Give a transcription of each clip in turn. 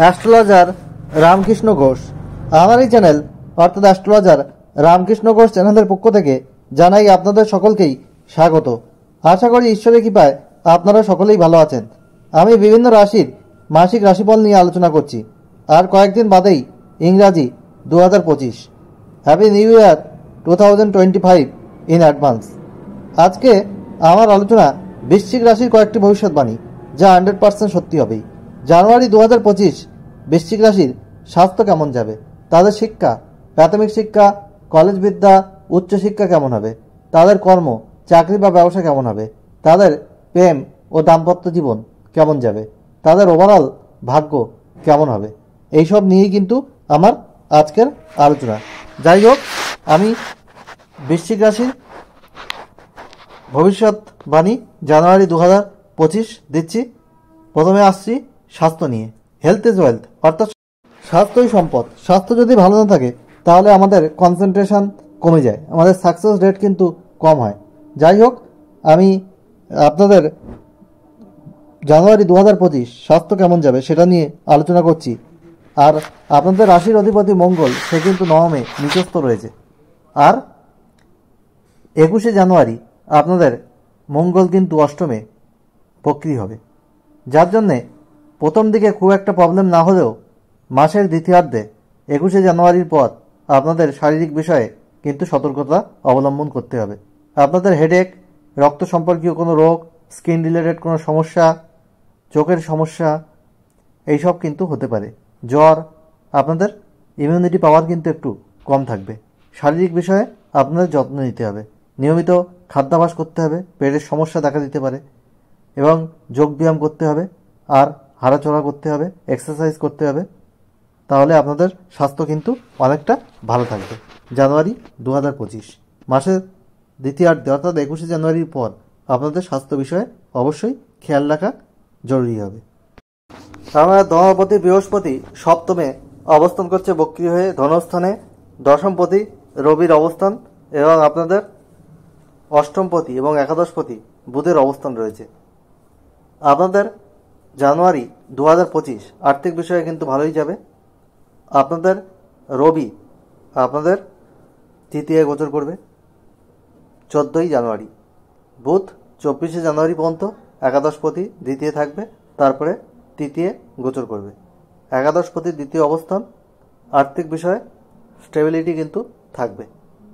Astrologer Ramakrishna Ghosh. আমার এই channel অর্থাৎ অ্যাস্ট্রোলজার রামকৃষ্ণ ঘোষ চ্যানেলের পক্ষ থেকে জানাই আপনাদের সকলকেই স্বাগত। আশা করি ঈশ্বরের কৃপায় আপনারা সকলেই ভালো আছেন। আমি বিভিন্ন রাশির মাসিক রাশিফল নিয়ে আলোচনা করছি। আর কয়েকদিন বাদেই ইংরাজি 2025। Happy new year 2025 in advance. আজকে আমার আলোচনা বৃশ্চিক রাশির কয়েকটি ভবিষ্যৎবাণী, যা 100% সত্যি হবেই। জানুয়ারি 2025 বৃশ্চিক রাশির স্বাস্থ্য কেমন যাবে, তাদের শিক্ষা, প্রাথমিক শিক্ষা, কলেজ বিদ্যা, উচ্চশিক্ষা কেমন হবে, তাদের কর্ম, চাকরি বা ব্যবসা কেমন হবে, তাদের প্রেম ও দাম্পত্য জীবন কেমন যাবে, তাদের ওভারঅল ভাগ্য কেমন হবে, এইসব নিয়েই কিন্তু আমার আজকের আলোচনা। যাই হোক, আমি বৃশ্চিক রাশির ভবিষ্যৎবাণী জানুয়ারি 2025 দিচ্ছি। প্রথমে আসছি স্বাস্থ্য নিয়ে। হেলথ ইজ ওয়েলথ, অর্থাৎ স্বাস্থ্যই সম্পদ। স্বাস্থ্য যদি ভালো না থাকে তাহলে আমাদের কনসেন্ট্রেশন কমে যায়, আমাদের সাকসেস রেট কিন্তু কম হয়। যাই হোক, আমি আপনাদের জানুয়ারি 2025 স্বাস্থ্য কেমন যাবে সেটা নিয়ে আলোচনা করছি। আর আপনাদের রাশির অধিপতি মঙ্গল, সে কিন্তু নবমে নিচস্থ রয়েছে। আর 21শে জানুয়ারি আপনাদের মঙ্গল কিন্তু অষ্টমে বক্রী হবে, যার জন্যে প্রথম দিকে খুব একটা প্রবলেম না হলেও মাসের দ্বিতীয়ার্ধে 21শে জানুয়ারির পর আপনাদের শারীরিক বিষয়ে কিন্তু সতর্কতা অবলম্বন করতে হবে। আপনাদের হেডেক, রক্ত সম্পর্কীয় কোনো রোগ, স্কিন রিলেটেড কোনো সমস্যা, চোখের সমস্যা, এইসব কিন্তু হতে পারে। জ্বর, আপনাদের ইমিউনিটি পাওয়ার কিন্তু একটু কম থাকবে। শারীরিক বিষয়ে আপনাদের যত্ন নিতে হবে, নিয়মিত খাদ্যাভ্যাস করতে হবে, পেটের সমস্যা দেখা দিতে পারে, এবং যোগব্যায়াম করতে হবে, আর হাঁটাচলা করতে হবে, এক্সারসাইজ করতে হবে। তাহলে আপনাদের স্বাস্থ্য কিন্তু অনেকটা ভালো থাকবে। জানুয়ারি 2025 মাসের দ্বিতীয়ার্ধে অর্থাৎ 21শে জানুয়ারির পর আপনাদের স্বাস্থ্য বিষয়ে অবশ্যই খেয়াল রাখা জরুরি হবে। আমরা ধনপতি বৃহস্পতি সপ্তমে অবস্থান করছে বক্রী হয়ে ধনস্থানে, দশমপতি রবির অবস্থান এবং আপনাদের অষ্টমপতি এবং একাদশপতি বুধের অবস্থান রয়েছে। আপনাদের জানুয়ারি 2025 আর্থিক বিষয়ে কিন্তু ভালোই যাবে। আপনাদের রবি আপনাদের তৃতীয় গোচর করবে 14ই জানুয়ারি। বুধ 24শে জানুয়ারি পর্যন্ত একাদশপতি দ্বিতীয় থাকবে, তারপরে তৃতীয় গোচর করবে। একাদশপতির দ্বিতীয় অবস্থান, আর্থিক বিষয়ে স্টেবিলিটি কিন্তু থাকবে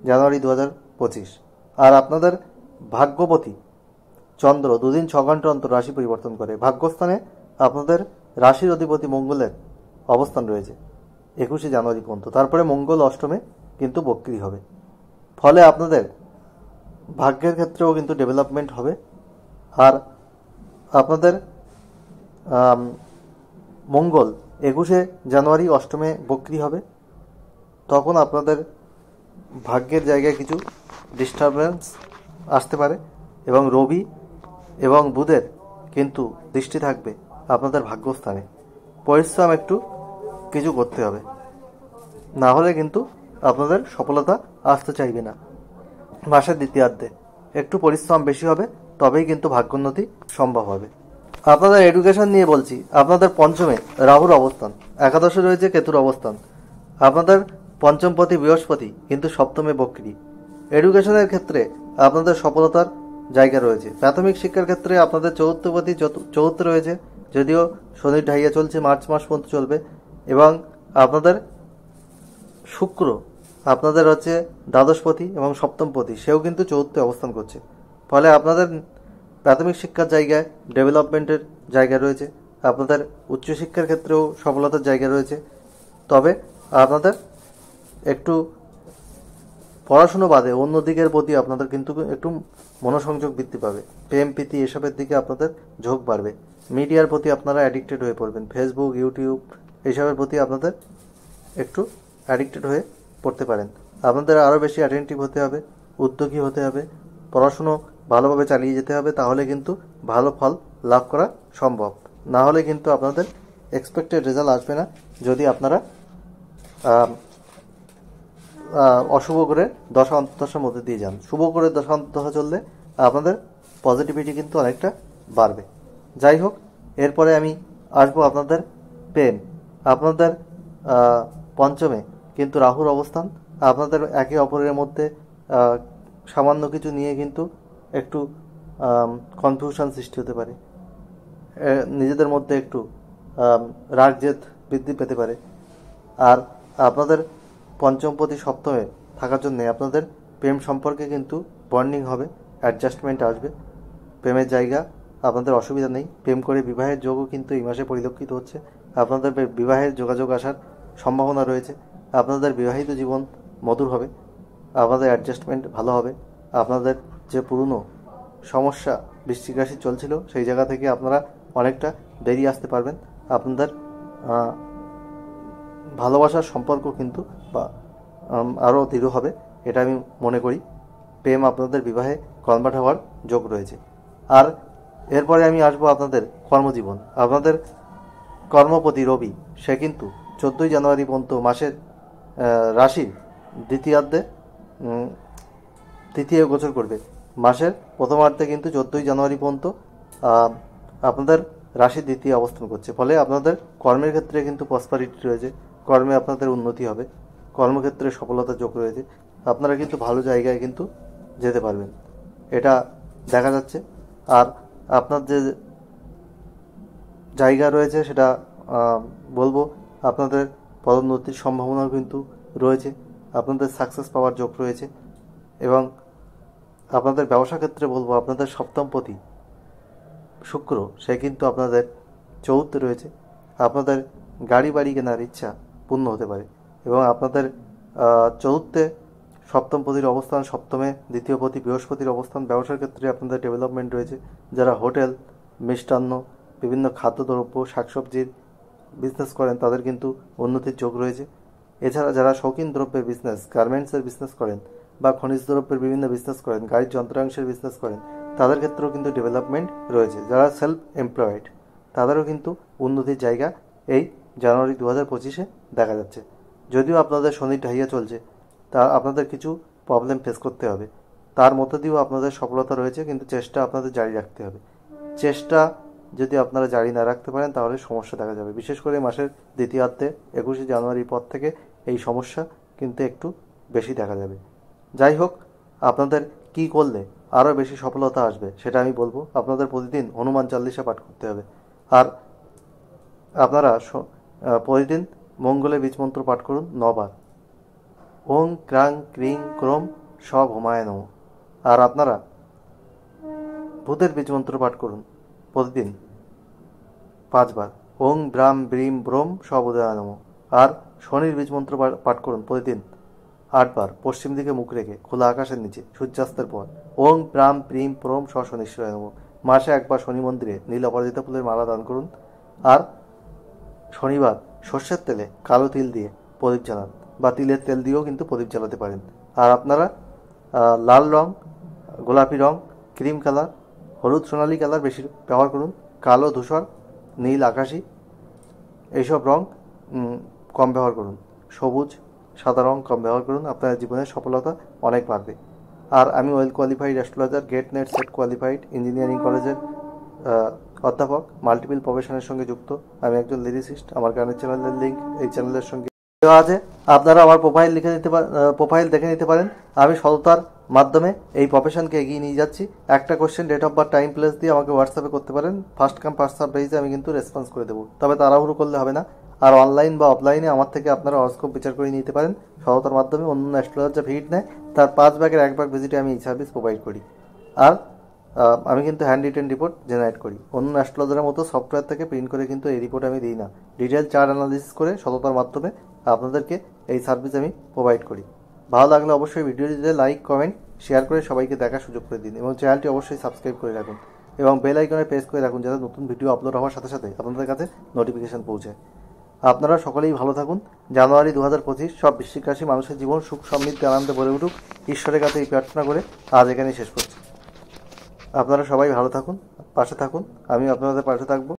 জানুয়ারি 2025। আর আপনাদের ভাগ্যপতি চন্দ্র 2 দিন 6 ঘন্টা অন্তর রাশি পরিবর্তন করে। ভাগ্যস্থানে আপনাদের রাশির অধিপতি মঙ্গলের অবস্থান রয়েছে 21শে জানুয়ারি পর্যন্ত, তারপরে মঙ্গল অষ্টমে কিন্তু বক্রী হবে। ফলে আপনাদের ভাগ্যের ক্ষেত্রেও কিন্তু ডেভেলপমেন্ট হবে। আর আপনাদের মঙ্গল 21শে জানুয়ারি অষ্টমে বক্রী হবে, তখন আপনাদের ভাগ্যের জায়গায় কিছু ডিস্টারবেন্স আসতে পারে, এবং রবি এবং বুধের কিন্তু দৃষ্টি থাকবে আপনাদের ভাগ্যস্থানে। পরিশ্রম একটু কিছু করতে হবে, না হলে কিন্তু আপনাদের সফলতা আসতে চাইবে না। মাসের দ্বিতীয়ার্ধে একটু পরিশ্রম বেশি হবে, তবেই কিন্তু ভাগ্যোন্নতি সম্ভব হবে। আপনাদের এডুকেশন নিয়ে বলছি। আপনাদের পঞ্চমে রাহুর অবস্থান, একাদশে রয়েছে কেতুর অবস্থান। আপনাদের পঞ্চমপতি বৃহস্পতি কিন্তু সপ্তমে বক্রী। এডুকেশনের ক্ষেত্রে আপনাদের সফলতার জায়গা রয়েছে। প্রাথমিক শিক্ষার ক্ষেত্রে আপনাদের চতুর্থপতি চতুর্থ রয়েছে, যদিও শনির ঢাইয়া চলছে, মার্চ মাস পর্যন্ত চলবে। এবং আপনাদের শুক্র আপনাদের হচ্ছে দ্বাদশপতি এবং সপ্তমপতি, সেও কিন্তু চতুর্থে অবস্থান করছে। ফলে আপনাদের প্রাথমিক শিক্ষার জায়গায় ডেভেলপমেন্টের জায়গা রয়েছে, আপনাদের উচ্চশিক্ষার ক্ষেত্রেও সফলতার জায়গা রয়েছে। তবে আপনাদের একটু পড়াশুনো বাদে অন্য দিকের প্রতি আপনাদের কিন্তু একটু মনোসংযোগ বৃদ্ধি পাবে। প্রেম প্রীতি এসবের দিকে আপনাদের ঝোঁক বাড়বে। মিডিয়ার প্রতি আপনারা অ্যাডিক্টেড হয়ে পড়বেন, ফেসবুক, ইউটিউব এইসবের প্রতি আপনাদের একটু অ্যাডিক্টেড হয়ে পড়তে পারেন। আপনাদের আরও বেশি অ্যাটেন্টিভ হতে হবে, উদ্যোগী হতে হবে, পড়াশুনো ভালোভাবে চালিয়ে যেতে হবে, তাহলে কিন্তু ভালো ফল লাভ করা সম্ভব। না হলে কিন্তু আপনাদের এক্সপেক্টেড রেজাল্ট আসবে না, যদি আপনারা অশুভ করে দশা অন্তর্দশার মধ্যে দিয়ে যান। শুভ করে দশা অন্তর্দশা চললে আপনাদের পজিটিভিটি কিন্তু অনেকটা বাড়বে। যাই হোক, এরপরে আমি আসবো আপনাদের প্রেম আপনাদের পঞ্চমে কিন্তু রাহুর অবস্থান, আপনাদের একে অপরের মধ্যে সামান্য কিছু নিয়ে কিন্তু একটু কনফিউশন সৃষ্টি হতে পারে, নিজেদের মধ্যে একটু রাগ জেদ বৃদ্ধি পেতে পারে। আর আপনাদের পঞ্চমপতি সপ্তমে থাকার জন্য আপনাদের প্রেম সম্পর্কে কিন্তু বন্ডিং হবে, অ্যাডজাস্টমেন্ট আসবে, প্রেমের জায়গা আপনাদের অসুবিধা নেই। প্রেম করে বিবাহের যোগও কিন্তু এই মাসে পরিলক্ষিত হচ্ছে। আপনাদের বিবাহের যোগাযোগ আসার সম্ভাবনা রয়েছে। আপনাদের বিবাহিত জীবন মধুর হবে, আপনাদের অ্যাডজাস্টমেন্ট ভালো হবে। আপনাদের যে পুরনো সমস্যা বৃশ্চিক রাশি চলছিল সেই জায়গা থেকে আপনারা অনেকটা বেরিয়ে আসতে পারবেন। আপনাদের ভালোবাসার সম্পর্ক কিন্তু আরও দৃঢ় হবে, এটা আমি মনে করি। প্রেম আপনাদের বিবাহে কনভার্ট হওয়ার যোগ রয়েছে। আর এরপরে আমি আসবো আপনাদের কর্মজীবন। আপনাদের কর্মপতি রবি সে কিন্তু 14ই জানুয়ারি পর্যন্ত মাসের রাশির দ্বিতীয়ার্ধে তৃতীয় গোচর করবে। মাসের প্রথমার্ধে কিন্তু 14ই জানুয়ারি পর্যন্ত আপনাদের রাশির দ্বিতীয় অবস্থান করছে। ফলে আপনাদের কর্মের ক্ষেত্রে কিন্তু প্রসপারিটি রয়েছে, কর্মে আপনাদের উন্নতি হবে, কর্মক্ষেত্রে সফলতার যোগ রয়েছে। আপনারা কিন্তু ভালো জায়গায় কিন্তু যেতে পারবেন, এটা দেখা যাচ্ছে। আর আপনার যে জায়গা রয়েছে সেটা বলবো, আপনাদের পদোন্নতির সম্ভাবনাও কিন্তু রয়েছে, আপনাদের সাকসেস পাওয়ার যোগ রয়েছে। এবং আপনাদের ব্যবসা ক্ষেত্রে বলবো, আপনাদের সপ্তমপতি শুক্র সে কিন্তু আপনাদের চৌথে রয়েছে। আপনাদের গাড়ি বাড়ি কেনার ইচ্ছা পূর্ণ হতে পারে। এবং আপনাদের চতুর্থে সপ্তমপতির অবস্থান, সপ্তমে দ্বিতীয়পতি বৃহস্পতির অবস্থান। ব্যবসার ক্ষেত্রে আপনাদের ডেভেলপমেন্ট রয়েছে। যারা হোটেল, মিষ্টান্ন, বিভিন্ন খাদ্যদ্রব্য, শাকসবজির বিজনেস করেন তাদের কিন্তু উন্নতির যোগ রয়েছে। এছাড়া যারা শৌখিন দ্রব্যের বিজনেস, গার্মেন্টসের বিজনেস করেন বা খনিজ দ্রব্যের বিভিন্ন বিজনেস করেন, গাড়ির যন্ত্রাংশের বিজনেস করেন, তাদের ক্ষেত্রেও কিন্তু ডেভেলপমেন্ট রয়েছে। যারা সেলফ এমপ্লয়েড তাদেরও কিন্তু উন্নতির জায়গা এই জানুয়ারি 2025-এ দেখা যাচ্ছে। যদিও আপনাদের শনি ঢাইয়া চলছে, তা আপনাদের কিছু প্রবলেম ফেস করতে হবে, তার মধ্যে দিয়েও আপনাদের সফলতা রয়েছে, কিন্তু চেষ্টা আপনাদের জারি রাখতে হবে। চেষ্টা যদি আপনারা জারি না রাখতে পারেন তাহলে সমস্যা দেখা যাবে। বিশেষ করে মাসের দ্বিতীয়ার্ধে 21শে জানুয়ারির পর থেকে এই সমস্যা কিন্তু একটু বেশি দেখা যাবে। যাই হোক, আপনাদের কি করলে আরও বেশি সফলতা আসবে সেটা আমি বলবো। আপনাদের প্রতিদিন হনুমান চালিসা পাঠ করতে হবে। আর আপনারা প্রতিদিন মঙ্গলের বীজমন্ত্র পাঠ করুন 9 বার। ওং ক্রাং ক্রিং ক্রোম স্বভূমায় নমঃ। আর আপনারা ভূতের বীজমন্ত্র পাঠ করুন প্রতিদিন 5 বার। ওং ব্রাম ব্রিম ব্রোম স্ববোধায় নমঃ। আর শনির বীজমন্ত্র পাঠ করুন প্রতিদিন 8 বার, পশ্চিম দিকে মুখ রেখে, খোলা আকাশের নিচে, সূর্যাস্তের পর। ওং প্রাম প্রিম প্রোম শনিশ্বরায় নমঃ। মাসে একবার শনি মন্দিরে নীল অপরাজিতা ফুলের মালা দান করুন। আর শনিবার সর্ষের তেলে কালো তিল দিয়ে প্রদীপ জ্বালান, বা তিলের তেল দিয়েও কিন্তু প্রদীপ জ্বালাতে পারেন। আর আপনারা লাল রং, গোলাপি রং, ক্রিম কালার, হলুদ সোনালি কালার বেশি ব্যবহার করুন। কালো, ধূসর, নীল, আকাশি এইসব রং কম ব্যবহার করুন। সবুজ, সাদা রং কম ব্যবহার করুন। আপনার জীবনের সফলতা অনেক বাড়বে। আর আমি well qualified astrologer, GATE NET SET qualified engineering কলেজের অধ্যাপক, মাল্টিপল প্রফেশনের সঙ্গে যুক্ত। আমি একজন লিরিসিস্ট। আমার গানের চ্যানেলের লিঙ্ক এই চ্যানেলের সঙ্গে দেওয়া আছে, আপনারা আমার প্রোফাইল দেখে নিতে পারেন। আমি সততার মাধ্যমে এই প্রফেশনকে এগিয়ে নিয়ে যাচ্ছি। একটা question, date of birth, time, place দিয়ে আমাকে হোয়াটসঅ্যাপে করতে পারেন। ফার্স্ট কাম ফার্স্ট সার্ভ বেসে আমি কিন্তু রেসপন্স করে দেবো, তবে তাড়াহুড়ো করলে হবে না। আর অনলাইন বা অফলাইনে আমার থেকে আপনারা হরস্কোপ বিচার করে নিতে পারেন সততার মাধ্যমে। অন্য অ্যাস্ট্রোলজার যা ভিজিট নেয় তার 5 ভাগের 1 ভাগ ভিজিটে আমি এই সার্ভিস প্রোভাইড করি। আর আমি কিন্তু হ্যান্ড রিটেন রিপোর্ট জেনারেট করি। অন্য অ্যাস্ট্রোলজারের মতো সফটওয়্যার থেকে প্রিন্ট করে কিন্তু এই রিপোর্ট আমি দিই না। ডিটেল চার্ট অ্যানালিসিস করে সততার মাধ্যমে আপনাদেরকে এই সার্ভিস আমি প্রোভাইড করি। ভালো লাগলে অবশ্যই ভিডিওটিতে লাইক, কমেন্ট, শেয়ার করে সবাইকে দেখার সুযোগ করে দিন, এবং চ্যানেলটি অবশ্যই সাবস্ক্রাইব করে রাখুন এবং বেল আইকনে প্রেস করে রাখুন, যাতে নতুন ভিডিও আপলোড হওয়ার সাথে সাথে আপনাদের কাছে নোটিফিকেশন পৌঁছায়। আপনারা সকলেই ভালো থাকুন। জানুয়ারি 2025 সব বৃশ্চিক রাশি মানুষের জীবন সুখ সমৃদ্ধি আনন্দে ভরে উঠুক, ঈশ্বরের কাছে এই প্রার্থনা করে আজ এখানেই শেষ করছি। আপনারা সবাই ভালো থাকুন, পাশে থাকুন, আমি আপনাদের পাশে থাকবো।